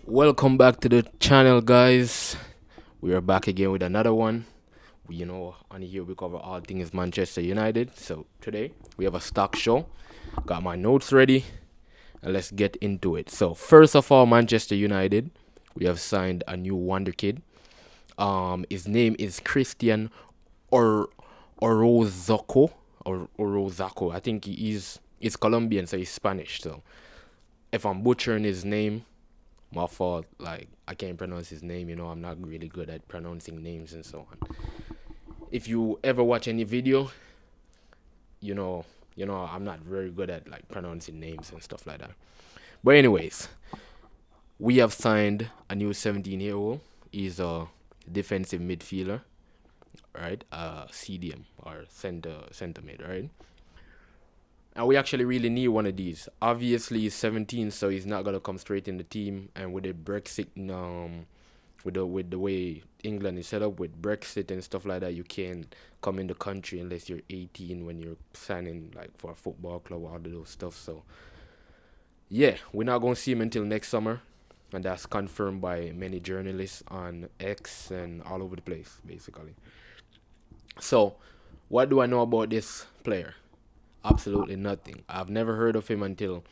Welcome back to the channel, guys. We are back again with another one. On here we cover all things Manchester United. So today we have a stock show. Got my notes ready, and let's get into it. So first of all, Manchester United, we have signed a new wonder kid. His name is Christian or Orozco or Orozco. I think he's Colombian, so he's Spanish. So if I'm butchering his name, my fault. Like I can't pronounce his name. I'm not really good at pronouncing names and so on. If you ever watch any video, I'm not very good at like pronouncing names and stuff like that. But anyways, we have signed a new 17-year-old. He's a defensive midfielder, right? CDM or center mid, right? And we actually really need one of these. Obviously, he's 17, so he's not gonna come straight in the team. And with the Brexit, with the way England is set up with Brexit and stuff like that, you can't come in the country unless you're 18 when you're signing like for a football club, all of those stuff. So yeah, we're not gonna see him until next summer, and that's confirmed by many journalists on X and all over the place, basically. So, what do I know about this player? Absolutely nothing. I've never heard of him until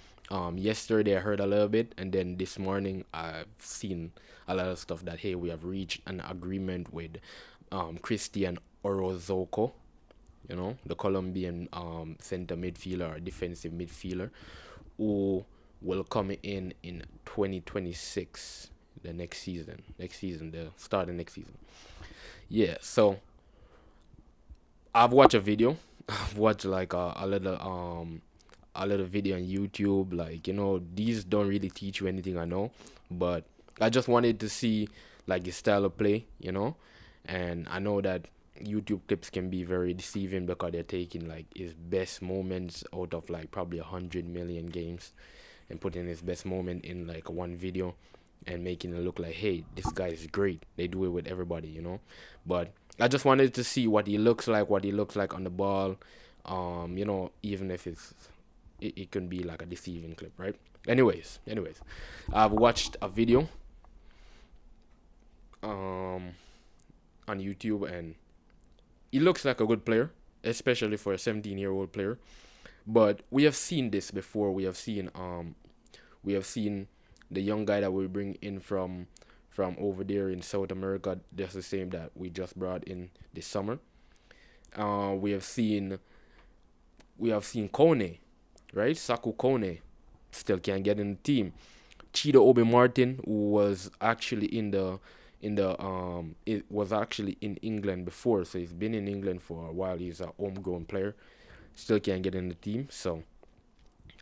yesterday. I heard a little bit, and then this morning I've seen a lot of stuff that hey, we have reached an agreement with Christian Orozco, the Colombian center midfielder or defensive midfielder, who will come in 2026, the next season, the start of next season. Yeah, so I've watched a video. I've watched like a little video on YouTube. Like these don't really teach you anything I know, but I just wanted to see like his style of play. And I know that YouTube clips can be very deceiving because they're taking like his best moments out of like probably 100 million games and putting his best moment in like one video and making it look like, hey, this guy is great. They do it with everybody. But I just wanted to see what he looks like on the ball. Even if it can be like a deceiving clip, right? Anyways, I've watched a video um on YouTube, and he looks like a good player, especially for a 17-year-old player. But we have seen this before. We have seen the young guy that we bring in from over there in South America. That's the same that we just brought in this summer. We have seen Kone, right? Saku Kone still can't get in the team. Chido Obi Martin, who was actually it was actually in England before, so he's been in England for a while. He's a homegrown player, still can't get in the team. So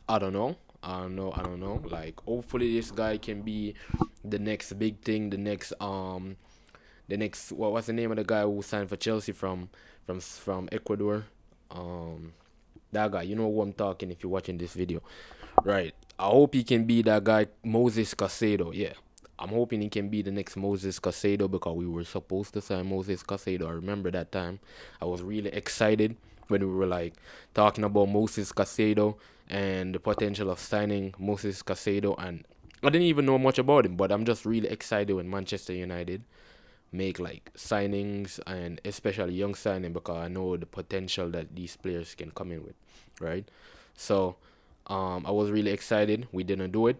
I don't know. I don't know. Like hopefully this guy can be the next big thing, the next what's the name of the guy who signed for Chelsea from Ecuador? Um that guy, you know who I'm talking if you're watching this video. Right. I hope he can be that guy, Moses Casado. Yeah. I'm hoping he can be the next Moses Casado because we were supposed to sign Moses Casado. I remember that time. I was really excited when we were like talking about Moses Casado and the potential of signing Moses Casado, and I didn't even know much about him, but I'm just really excited when Manchester United make like signings, and especially young signing, because I know the potential that these players can come in with, right? So I was really excited. We didn't do it.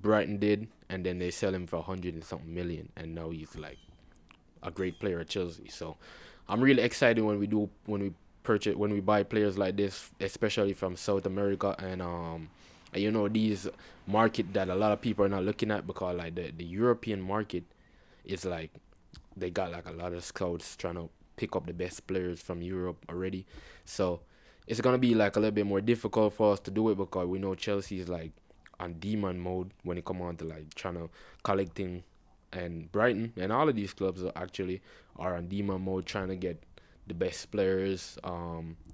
Brighton did, and then they sell him for 100 and something million, and now he's like a great player at Chelsea. So I'm really excited when we buy players like this, especially from South America and these market that a lot of people are not looking at, because like the European market is like they got like a lot of scouts trying to pick up the best players from Europe already. So it's gonna be like a little bit more difficult for us to do it because we know Chelsea is like on demon mode when it come on to like trying to collecting, and Brighton and all of these clubs are on demon mode trying to get the best players,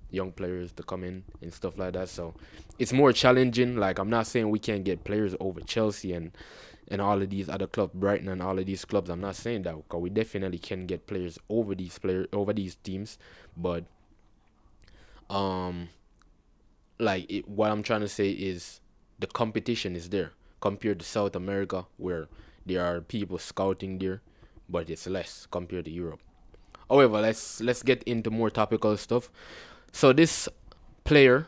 young players to come in and stuff like that. So it's more challenging. Like I'm not saying we can't get players over Chelsea and all of these other clubs, Brighton and all of these clubs. I'm not saying that because we definitely can get players over these teams, but um, what I'm trying to say is the competition is there. compared to South America, where there are people scouting there, but it's less compared to Europe. However, let's get into more topical stuff. So this player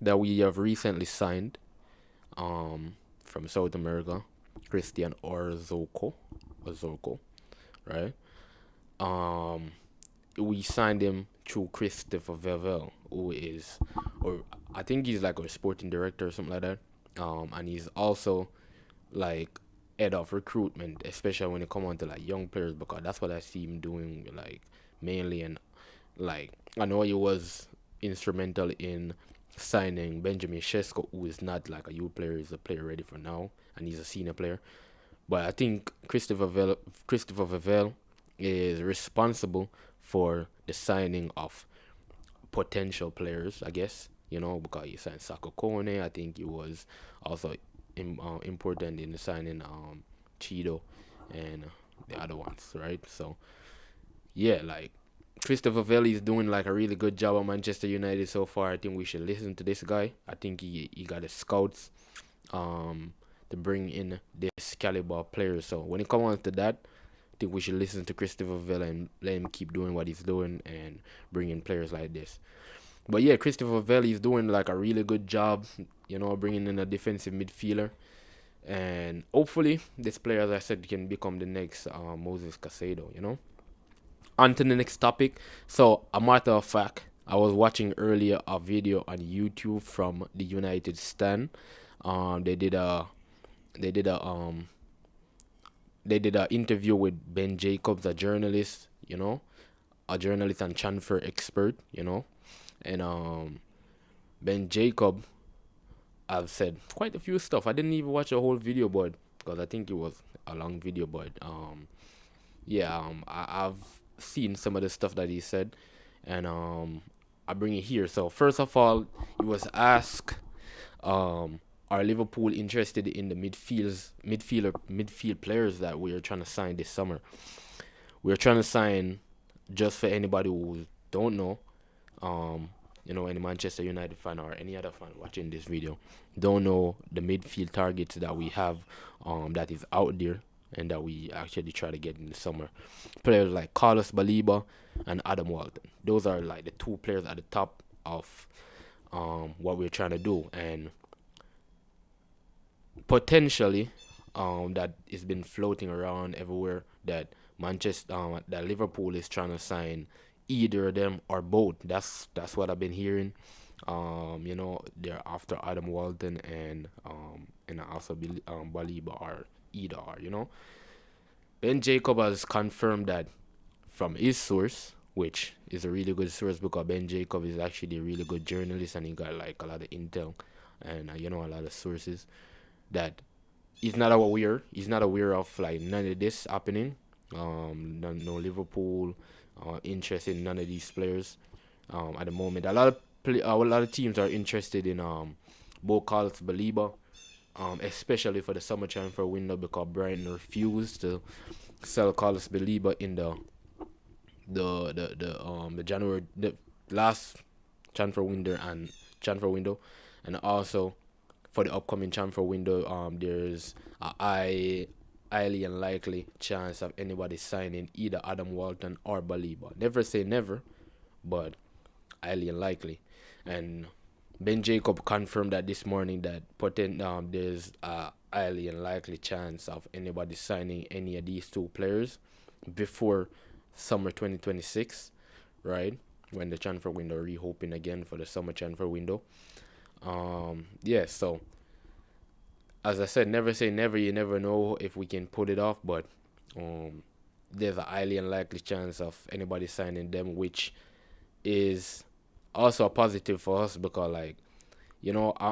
that we have recently signed, from South America, Christian Orzoko, right? Um, we signed him through Christopher Vevel, who is, or I think he's like a sporting director or something like that. And he's also like head of recruitment, especially when it come on to like young players, because that's what I see him doing like mainly. And like I know he was instrumental in signing Benjamin Shesko, who is not like a youth player, he's a player ready for now, and he's a senior player. But I think Christopher Vevel is responsible for the signing of potential players, I guess. Because he signed Sako Kone. I think he was also important in the signing Chido and the other ones, right? So yeah, like Christopher Veli is doing like a really good job at Manchester United so far. I think we should listen to this guy. I think he got the scouts um to bring in this caliber players. So when it comes to that, I think we should listen to Christopher Vela and let him keep doing what he's doing and bring in players like this. But yeah, Christopher Vela is doing like a really good job, bringing in a defensive midfielder. And hopefully, this player, as I said, can become the next Moses Casado. On to the next topic. So, a matter of fact, I was watching earlier a video on YouTube from the United stand. They did a they did a they did a interview with Ben Jacobs, a journalist and transfer expert. And Ben Jacob, I've said quite a few stuff. I didn't even watch the whole video, but because I think it was a long video, but yeah, I've seen some of the stuff that he said, and I bring it here. So first of all, he was asked, are Liverpool interested in the midfield players that we are trying to sign this summer? We're trying to sign, just for anybody who don't know, any Manchester United fan or any other fan watching this video don't know the midfield targets that we have, that is out there and that we actually try to get in the summer. Players like Carlos Baliba and Adam Walton. Those are like the two players at the top of what we're trying to do, and potentially that has been floating around everywhere that that Liverpool is trying to sign either of them or both. That's what I've been hearing. They're after Adam Walton and also Baliba or either or. Ben Jacob has confirmed that from his source, which is a really good source because Ben Jacob is actually a really good journalist and he got like a lot of intel and a lot of sources, that he's not aware of like none of this happening. No Liverpool interested in none of these players at the moment. A lot of teams are interested in Bo Carlos Baliba, especially for the summer transfer window, because Brighton refused to sell Carlos Baliba in the January, the last transfer window, and also for the upcoming transfer window, there's a highly unlikely chance of anybody signing either Adam Walton or Baliba. Never say never, but highly unlikely. And Ben Jacob confirmed that this morning that there's a highly unlikely chance of anybody signing any of these two players before summer 2026, right? When the transfer window reopen again for the summer transfer window. So as I said, never say never. You never know if we can put it off, but there's a highly unlikely chance of anybody signing them, which is also a positive for us because, like,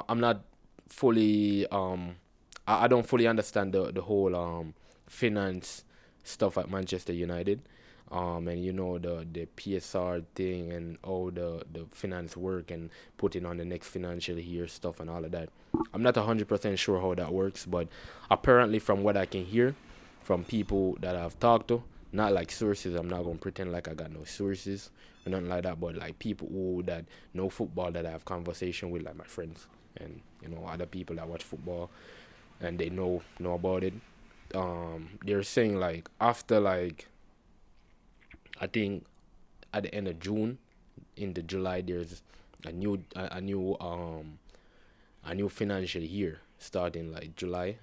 I'm not fully I don't fully understand the whole finance stuff at Manchester United. And the PSR thing and all the finance work and putting on the next financial year stuff and all of that. I'm not 100% sure how that works, but apparently from what I can hear from people that I've talked to, not like sources, I'm not going to pretend like I got no sources or nothing like that, but like people who that know football that I have conversation with, like my friends and other people that watch football. and they know about it. They're saying like after like I think at the end of June into July there's a new financial year starting like July,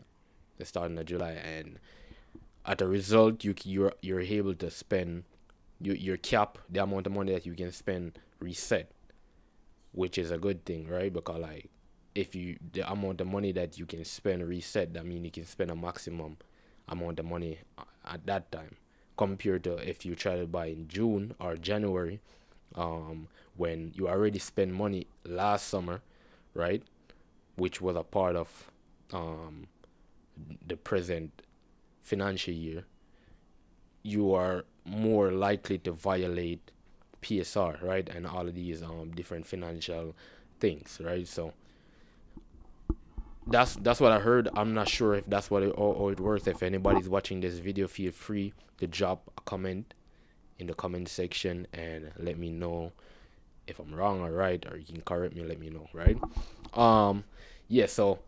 the starting of July, and at a result you're able to spend your cap, the amount of money that you can spend, reset, which is a good thing, right? Because like if you the amount of money that you can spend reset, that means you can spend a maximum amount of money at that time, compared to if you try to buy in June or January, when you already spent money last summer, right? Which was a part of um, the present financial year, you are more likely to violate PSR, right? And all of these different financial things, right? So that's what I heard. I'm not sure if that's what how it works. If anybody's watching this video, feel free to drop a comment in the comment section and let me know if I'm wrong or right, or you can correct me. Let me know, right? Um, yeah. So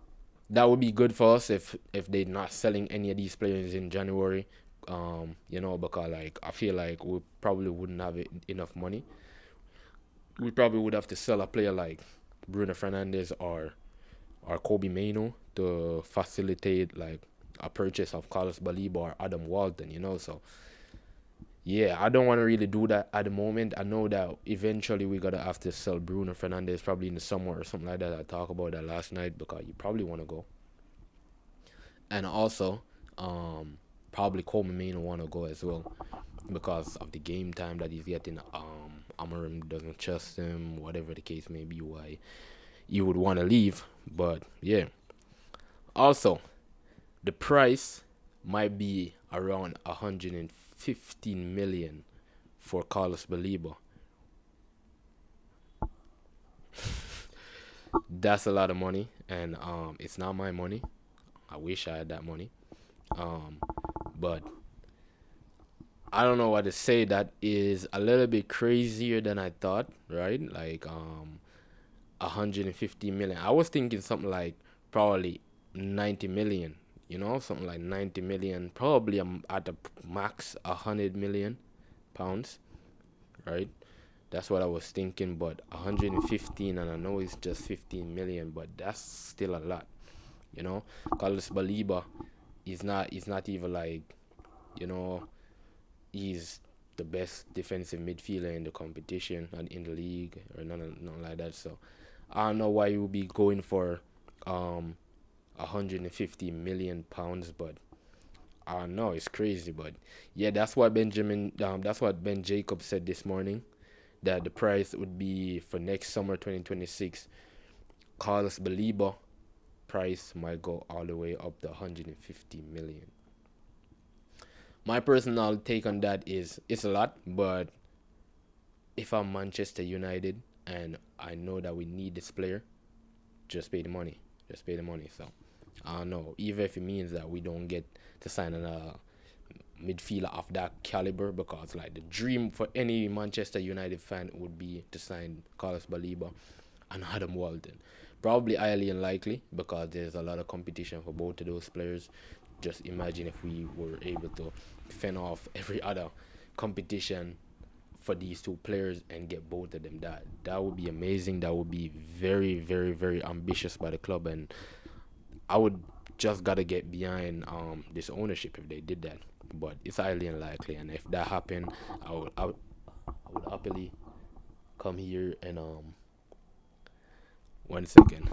that would be good for us if they're not selling any of these players in January. Because like I feel like we probably wouldn't have enough money. We probably would have to sell a player like Bruno Fernandez or Kobe Mano to facilitate like a purchase of Carlos Baliba or Adam Walton. So yeah, I don't want to really do that at the moment. I know that eventually we gotta have to sell Bruno Fernandez probably in the summer or something like that. I talked about that last night because you probably want to go, and also um probably Coleman may want to go as well because of the game time that he's getting. Amarim doesn't trust him, whatever the case may be, why you would want to leave. But yeah, also the price might be around 115 million for Carlos Baliba. That's a lot of money, and it's not my money. I wish I had that money. Um, but I don't know what to say. That is a little bit crazier than I thought, right? Like 150 million. I was thinking something like probably 90 million. Something like 90 million. Probably I'm at the max 100 million pounds, right? That's what I was thinking. But 115, and I know it's just 15 million, but that's still a lot. You know, Carlos Baliba is not even like you know he's the best defensive midfielder in the competition and in the league or nothing like that. So I don't know why you would be going for um 150 million pounds, but I don't know, it's crazy. But yeah, that's what Ben Jacobs said this morning, that the price would be for next summer 2026. Carlos Baliba price might go all the way up to 150 million. My personal take on that is it's a lot, but if I'm Manchester United and I know that we need this player, just pay the money. Just pay the money. So I don't know. Even if it means that we don't get to sign a midfielder of that caliber, because like the dream for any Manchester United fan would be to sign Carlos Baliba and Adam Walton. Probably highly unlikely because there's a lot of competition for both of those players. Just imagine if we were able to fend off every other competition for these two players and get both of them. That would be amazing. That would be very, very, very ambitious by the club, and I would just gotta get behind this ownership if they did that. But it's highly unlikely, and if that happened, I would happily come here and 1 second.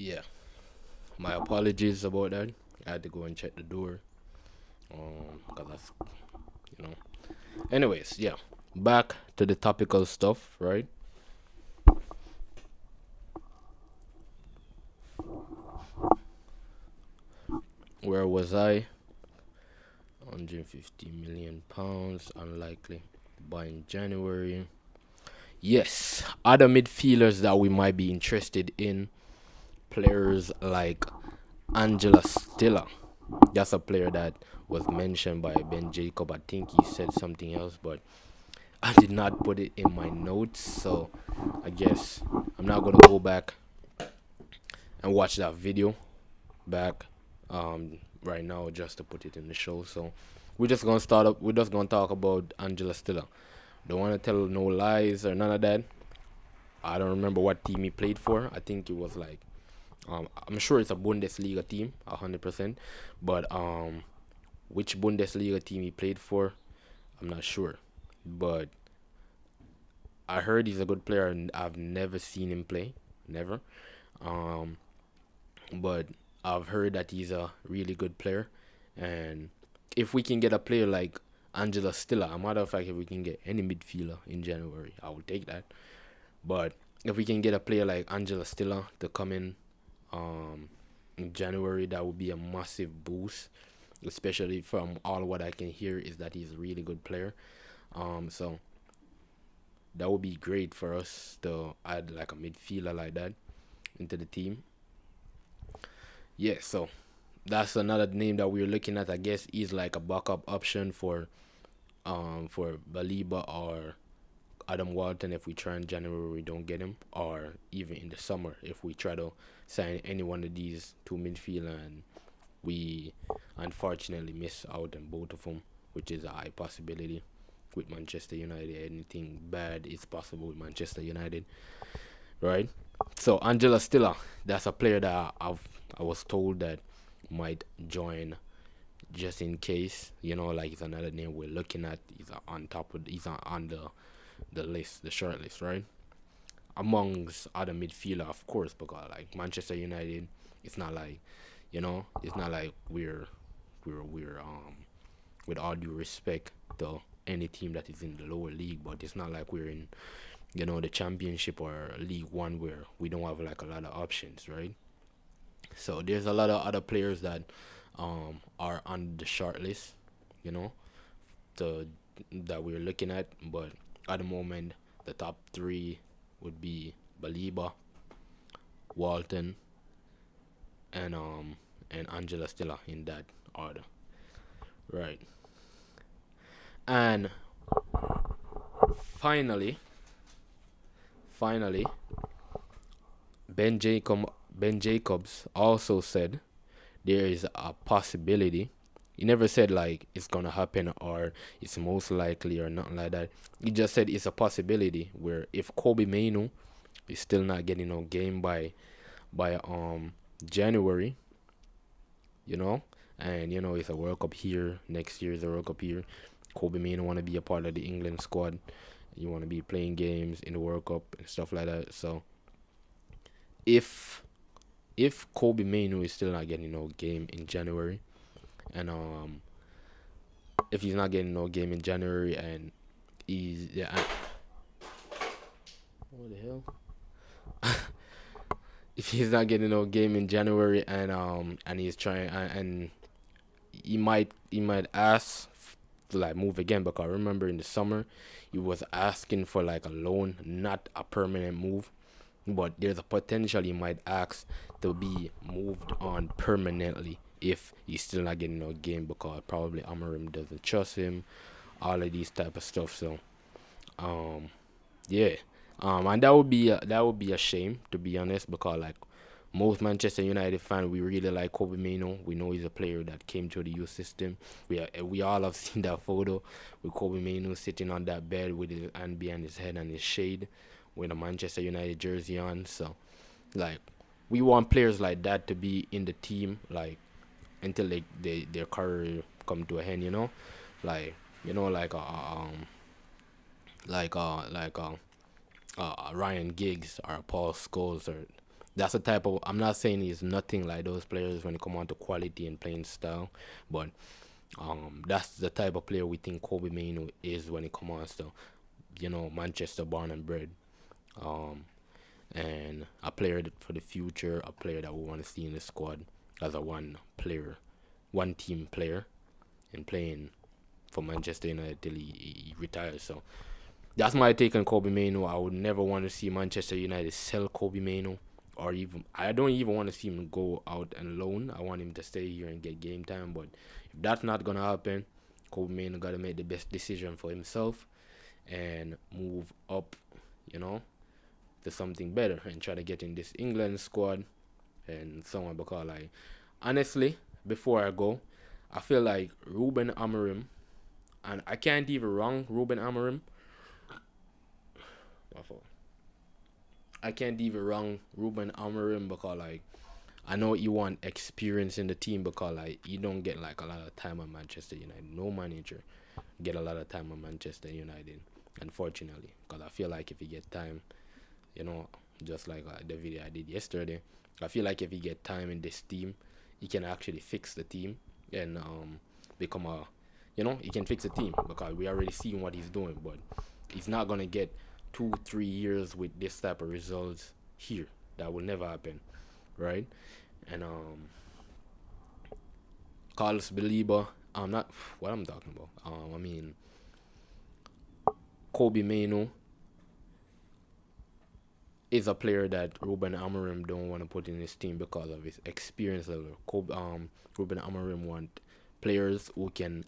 Yeah, my apologies about that. I had to go and check the door. Cause that's you know. Anyways, yeah. Back to the topical stuff, right? Where was I? 150 million pounds, unlikely. Buy in January. Yes, other midfielders that we might be interested in, players like Angela Stiller. That's a player that was mentioned by Ben Jacob. I think he said something else, but I did not put it in my notes, so I guess I'm not gonna go back and watch that video back right now just to put it in the show. So we're just gonna start up. We're just gonna talk about Angela Stiller. Don't want to tell no lies or none of that. I don't remember what team he played for. I think it was like I'm sure it's a Bundesliga team, 100%. But which Bundesliga team he played for, I'm not sure. But I heard he's a good player, and I've never seen him play, never. Um, but I've heard that he's a really good player, and if we can get a player like Angela Stiller, a matter of fact, if we can get any midfielder in January, I will take that. But if we can get a player like Angela Stiller to come in January, that would be a massive boost. Especially from all what I can hear is that he's a really good player. So that would be great for us to add like a midfielder like that into the team. Yeah, so that's another name that we're looking at. I guess he's like a backup option for Baliba or Adam Walton if we try in January we don't get him, or even in the summer if we try to sign any one of these two midfielder and we unfortunately miss out on both of them, which is a high possibility with Manchester United. Anything bad is possible with Manchester United, right? So Angela Stiller, that's a player that I was told that might join just in case. Like it's another name we're looking at. He's on top of he's on the list, the short list, right? Amongst other midfielder, of course, because like Manchester United, it's not like it's not like we're with all due respect to any team that is in the lower league, but it's not like we're in the championship or League One where we don't have like a lot of options, right? So there's a lot of other players that are on the short list, you know, the that we're looking at, but at the moment the top three would be Baliba, Walton, and Angela Stiller in that order, right? And finally, finally, Ben Jacobs also said there is a possibility. He never said like it's gonna happen or it's most likely or nothing like that. He just said it's a possibility where if Kobe Mainu is still not getting no game by January, you know, and it's a World Cup here. Next year is a World Cup here. Kobe Mainu want to be a part of the England squad. You want to be playing games in the World Cup and stuff like that. So if Kobe Mainu is still not getting no game in January, and if he's not getting no game in January, and he's yeah, what the hell? If he's not getting no game in January, and he's trying and he might ask to like move again, because I remember in the summer he was asking for like a loan, not a permanent move. But there's a potential he might ask to be moved on permanently if he's still not getting no game, because probably Amarim doesn't trust him, all of these type of stuff. So um yeah, and that would be a shame, to be honest, because like most Manchester United fan, we really like Kobe Mino. We know he's a player that came through the youth system. We all have seen that photo with Kobe Mino sitting on that bed with his hand behind his head and his shade with a Manchester United jersey on. So like we want players like that to be in the team like until their career come to a end. Like like like Ryan Giggs or Paul Scholes or That's the type of. I'm not saying he's nothing like those players when it come on to quality and playing style, but that's the type of player we think Kobe Mainoo is when it comes on to, Manchester born and bred. Um, and a player for the future, a player that we want to see in the squad as a one team player, and playing for Manchester United till he retires. So that's my take on Kobe Mainoo. I would never want to see Manchester United sell Kobe Mainoo, or even I don't even want to see him go out and loan. I want him to stay here and get game time. But if that's not gonna happen, Kobe Mainoo gotta make the best decision for himself and move up, you know, to something better and try to get in this England squad and so on. Because like honestly, before I go, I feel like Ruben Amorim, and I can't even wrong Ruben Amorim. My fault. I can't even wrong Ruben Amorim because like I know you want experience in the team because like you don't get like a lot of time at Manchester United. No manager get a lot of time at Manchester United, unfortunately. Because I feel like if you get time, you know, just like the video I did yesterday, I feel like if you get time in this team, he can actually fix the team and become a, he can fix the team because we already seen what he's doing, but he's not gonna get 2 3 years with this type of results here. That will never happen, right? And Carlos Belieber, I'm not what I'm talking about. I mean Kobe Mainoo is a player that Ruben Amorim don't want to put in his team because of his experience level. Ruben Amorim want players who can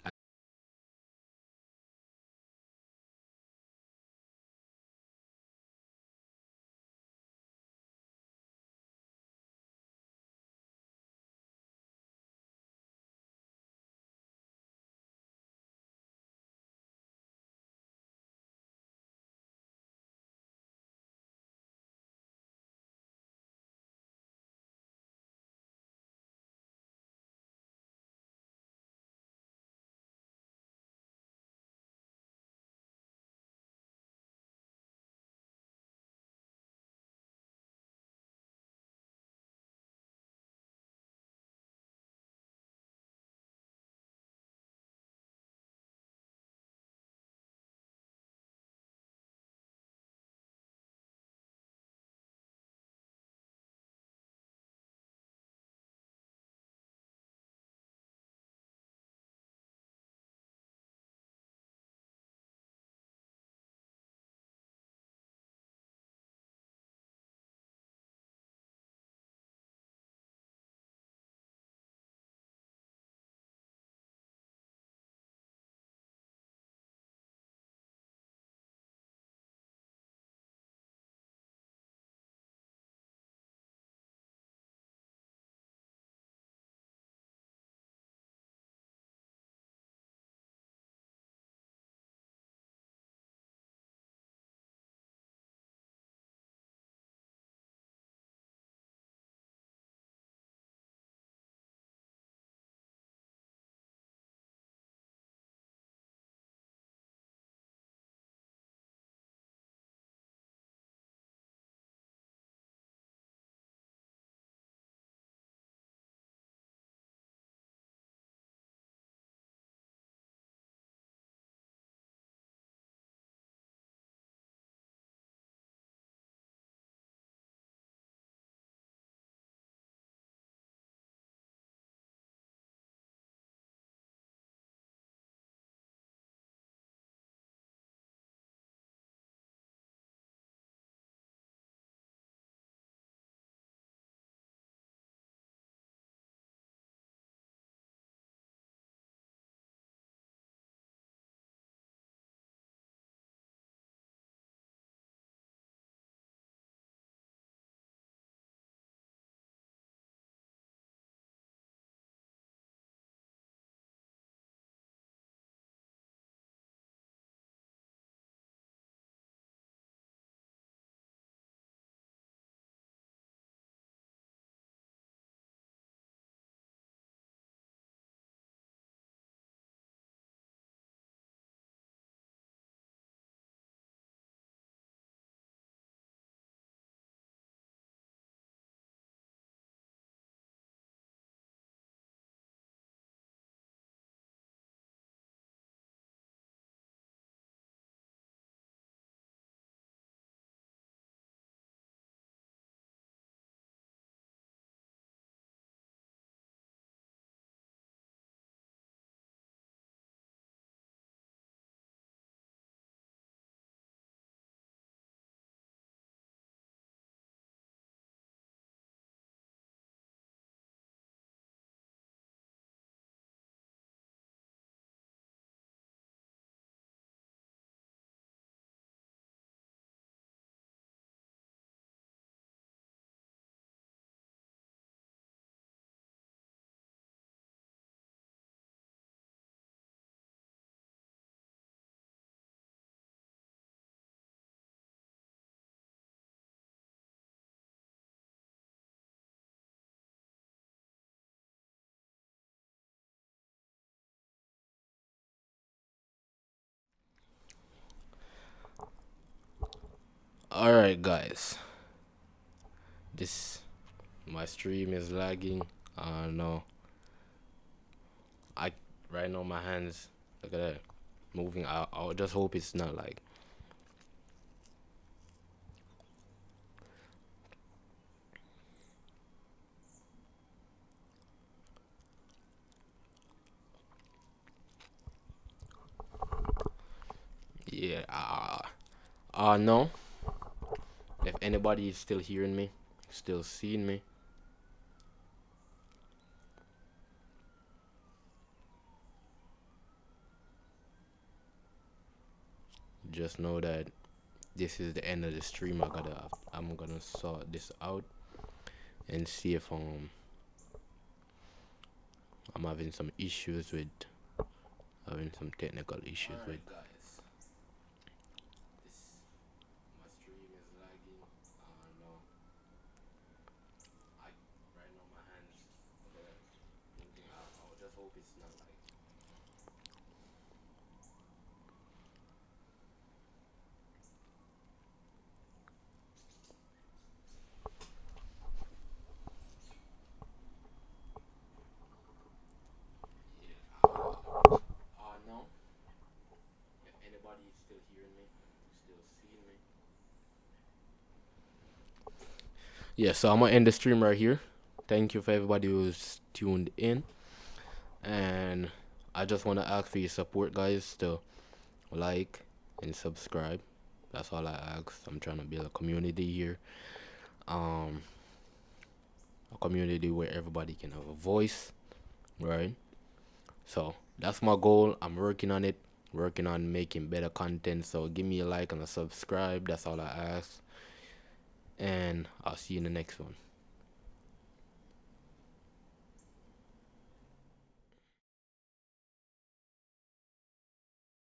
All right, guys. This my stream is lagging. No, I right now my hands. Look at that, moving. I just hope it's not like. Yeah. No. If anybody is still hearing me, still seeing me, just know that this is the end of the stream. I'm gonna sort this out and see if I'm having some issues with having some technical issues with. Guys, this my stream is lagging. No, I right now my hands. Thinking, I just hope it's not like. Yeah. No. If anybody is still hearing me, still seeing me. Yeah, so I'm gonna end the stream right here. Thank you for everybody who's tuned in, and I just want to ask for your support, guys, to like and subscribe. That's all I ask. I'm trying to build a community here, um, a community where everybody can have a voice, right? So that's my goal. I'm working on it, working on making better content. So give me a like and a subscribe. That's all I ask, and I'll see you in the next one.